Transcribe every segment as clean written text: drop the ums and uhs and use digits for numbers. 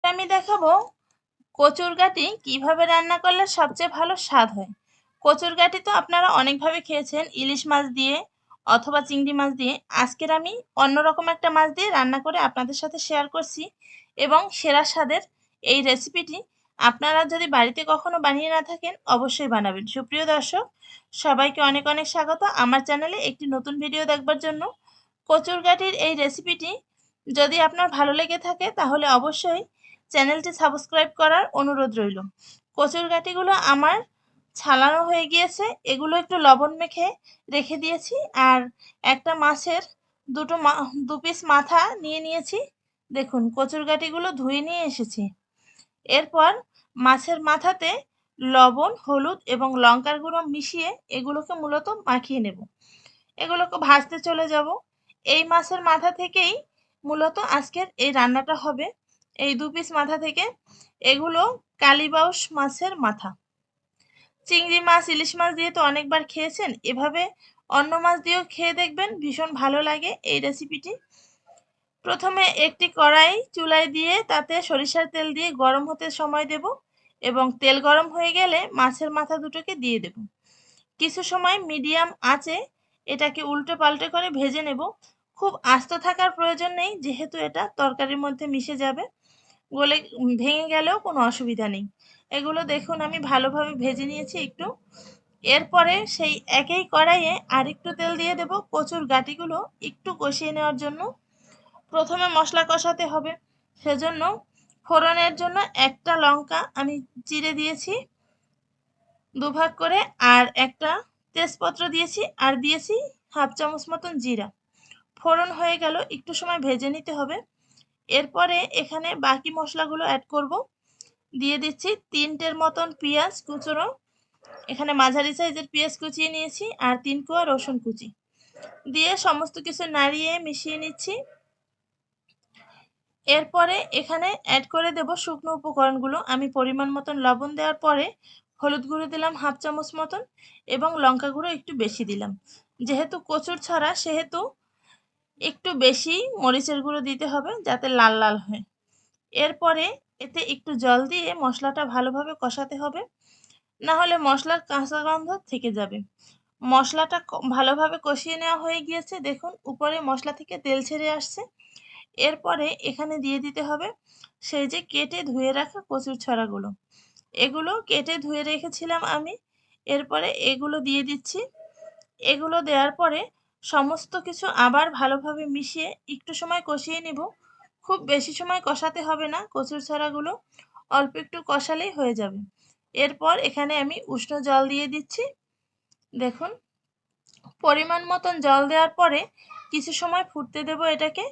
আমি দেখাবো কচুরগাটি কিভাবে রান্না করলে সবচেয়ে ভালো স্বাদ হয়। কচুরগাটি তো আপনারা অনেকভাবে খেয়েছেন, ইলিশ মাছ দিয়ে অথবা চিংড়ি মাছ দিয়ে। আজকের আমি অন্যরকম একটা মাছ দিয়ে রান্না করে আপনাদের সাথে শেয়ার করছি এবং সেরা স্বাদের এই রেসিপিটি আপনারা যদি বাড়িতে কখনো বানিয়ে না থাকেন অবশ্যই বানাবেন। সুপ্রিয় দর্শক, সবাইকে অনেক অনেক স্বাগত আমার চ্যানেলে একটি নতুন ভিডিও দেখবার জন্য। কচুরগাটির এই রেসিপিটি যদি আপনার ভালো লেগে থাকে তাহলে অবশ্যই চ্যানেলটি সাবস্ক্রাইব করার অনুরোধ রইল। কচুরগাটিগুলো আমার ছালানো হয়ে গিয়েছে, এগুলো একটু লবণ মেখে রেখে দিয়েছি। আর একটা মাছের দু পিস মাথা নিয়ে নিয়েছি। দেখুন কচুরগাটিগুলো ধুয়ে নিয়ে এসেছি। এরপর মাছের মাথাতে লবণ, হলুদ এবং লঙ্কার গুঁড়ো মিশিয়ে এগুলোকে মূলত মাখিয়ে নেব। এগুলোকে ভাজতে চলে যাব। এই মাছের মাথা থেকেই মূলত আজকের এই রান্নাটা হবে। এই 2 পিস মাথা থেকে। এগুলো কালীবাউস মাছের মাথা। চিংড়ি মাছ, ইলিশ মাছ দিয়ে তো অনেকবার খেয়েছেন, এভাবে অন্য মাছ দিয়েও খেয়ে দেখবেন, ভীষণ ভালো লাগে এই রেসিপিটি। প্রথমে একটি কড়াই চুলায় দিয়ে তাতে সরিষার তেল দিয়ে গরম হতে সময় দেব এবং তেল গরম হয়ে গেলে মাছের মাথা দুটোকে দিয়ে দেব। কিছু সময় মিডিয়াম আঁচে এটাকে উল্টে পাল্টে করে ভেজে নেব। খুব আস্ত থাকার প্রয়োজন নেই, যেহেতু এটা তরকারির মধ্যে মিশে যাবে, গলে ভেঙে গেলেও কোনো অসুবিধা নেই। এগুলো দেখুন আমি ভালোভাবে ভেজে নিয়েছি একটু। এরপরে সেই একই কড়াইয়ে আরেকটু তেল দিয়ে দেব কচুর গাঁটিগুলো একটু কষিয়ে নেওয়ার জন্য। প্রথমে মশলা কষাতে হবে, সেজন্য ফোড়নের জন্য একটা লঙ্কা আমি চিড়ে দিয়েছি দুভাগ করে, আর একটা তেজপত্র দিয়েছি, আর দিয়েছি হাফ চামচ মতন জিরা। ফোড়ন হয়ে গেল, একটু সময় ভেজে নিতে হবে। এরপরে এখানে বাকি মশলাগুলো অ্যাড করব। দিয়ে দিচ্ছি 3টের মতন পেঁয়াজ কুচনো, এখানে মাঝারি সাইজের পেঁয়াজ কুচিয়ে নিয়েছি, আর 3 কোয়া রসুন কুচি দিয়ে সমস্ত কিছু নাড়িয়ে মিশিয়ে নিচ্ছি। এরপরে এখানে অ্যাড করে দেব শুকনো উপকরণগুলো। আমি পরিমাণ মতন লবণ দেওয়ার পরে হলুদ গুঁড়ো দিলাম হাফ চামচ মতন এবং লঙ্কা গুঁড়ো একটু বেশি দিলাম। যেহেতু কচুর ছড়া সেহেতু একটু বেশি মরিচের গুঁড়ো দিতে হবে যাতে লাল লাল হয়। এরপরে এতে একটু জল দিয়ে মশলাটা ভালোভাবে কষাতে হবে, না হলে মশলার কাঁচা গন্ধ থেকে যাবে। মশলাটা ভালোভাবে কষিয়ে নেওয়া হয়ে গিয়েছে, দেখুন উপরে মশলা থেকে তেল ছেড়ে আসছে। এরপরে এখানে দিয়ে দিতে হবে সেই যে কেটে ধুয়ে রাখা কচুর ছড়াগুলো। এগুলো কেটে ধুয়ে রেখেছিলাম আমি। এরপরে এগুলো দিয়ে দিচ্ছি। এগুলো দেওয়ার পরে সমস্ত কিছু আবার ভালোভাবে মিশিয়ে একটু সময় কষিয়ে নিব। খুব বেশি সময় কষাতে হবে না, কচুর ছড়াগুলো অল্প একটু কষালেই হয়ে যাবে। এরপর এখানে আমি উষ্ণ জল দিয়ে দিচ্ছি। দেখুন পরিমাণ মতন জল দেওয়ার পরে কিছু সময় ফুটতে দেব এটাকে।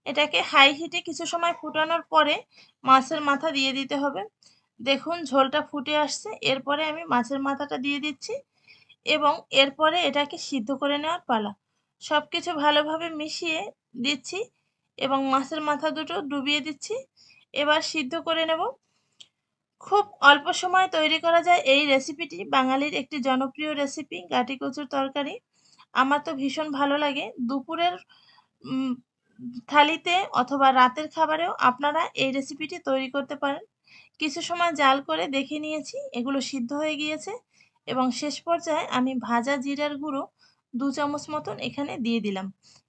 এটাকে হাই হিটে কিছু সময় ফুটানোর পরে মাছের মাথা দিয়ে দিতে হবে। দেখুন ঝোলটা ফুটে আসছে। এরপরে আমি মাছের মাথাটা দিয়ে দিচ্ছি এবং এরপরে এটাকে সিদ্ধ করে নেওয়ার পালা। সব কিছু ভালোভাবে মিশিয়ে দিচ্ছি এবং মাছের মাথা দুটো ডুবিয়ে দিচ্ছি। এবার সিদ্ধ করে নেব। খুব অল্প সময়ে তৈরি করা যায় এই রেসিপিটি। বাঙালির একটি জনপ্রিয় রেসিপি গাটি কচুর তরকারি। আমার তো ভীষণ ভালো লাগে। দুপুরের থালিতে অথবা রাতের খাবারেও আপনারা এই রেসিপিটি তৈরি করতে পারেন। কিছু সময় জাল করে দেখে নিয়েছি এগুলো সিদ্ধ হয়ে গিয়েছে এবং শেষ পর্যায়ে আমি ভাজা জিরার গুঁড়ো 2 চামচ মতন এখানে দিয়ে দিলাম।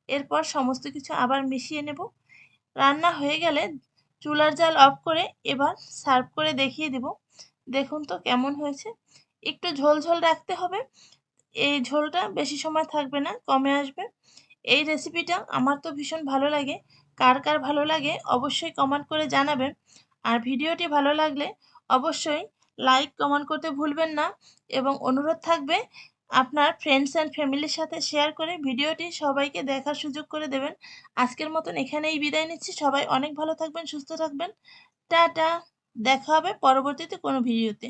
এরপর সমস্ত কিছু আবার মিশিয়ে নেব। রান্না হয়ে গেলে চুলার জাল অফ করে এবার সার্ভ করে দেখিয়ে দেব। দেখুন তো কেমন হয়েছে। একটু ঝোল ঝোল রাখতে হবে, এই ঝোলটা বেশি সময় থাকবে না, কমে আসবে। এই রেসিপিটা আমার তো ভীষণ ভালো লাগে। কার কার ভালো লাগে অবশ্যই কমেন্ট করে জানাবেন। আর ভিডিওটি ভালো লাগলে অবশ্যই লাইক কমেন্ট করতে ভুলবেন না এবং অনুরোধ থাকবে আপনার ফ্রেন্ডস অ্যান্ড ফ্যামিলির সাথে শেয়ার করে ভিডিওটি সবাইকে দেখার সুযোগ করে দেবেন। আজকের মতন এখানেই বিদায় নিচ্ছি। সবাই অনেক ভালো থাকবেন, সুস্থ থাকবেন। টাটা। দেখা হবে পরবর্তীতে কোনো ভিডিওতে।